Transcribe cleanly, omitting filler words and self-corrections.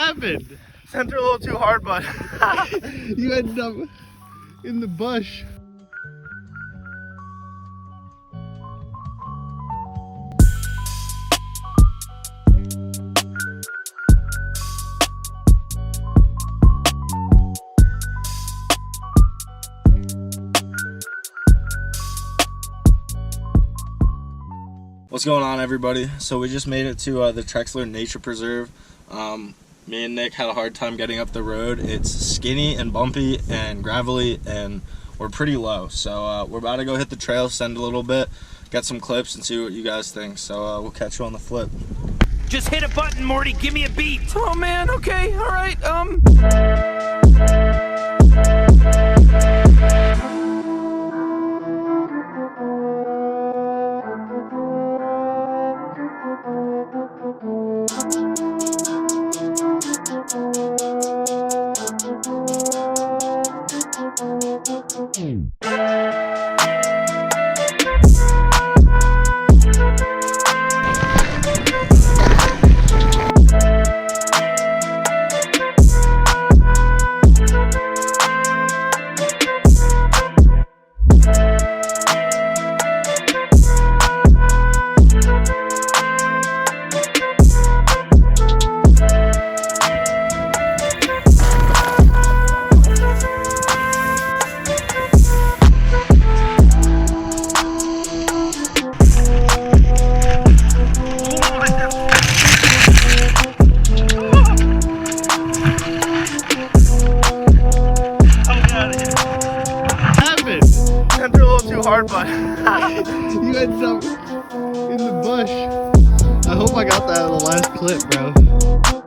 happened? Sent her a little too hard, but You ended up in the bush. What's going on, everybody? So we just made it to the Trexler Nature Preserve. Me and Nick had a hard time getting up the road. It's skinny and bumpy and gravelly, and we're pretty low. So we're about to go hit the trail, send a little bit, get some clips, and see what you guys think. So we'll catch you on the flip. Just hit a button, Morty. Give me a beat. Oh man. Okay. All right. Hard, but You ended up in the bush. I hope I got that on the last clip, bro.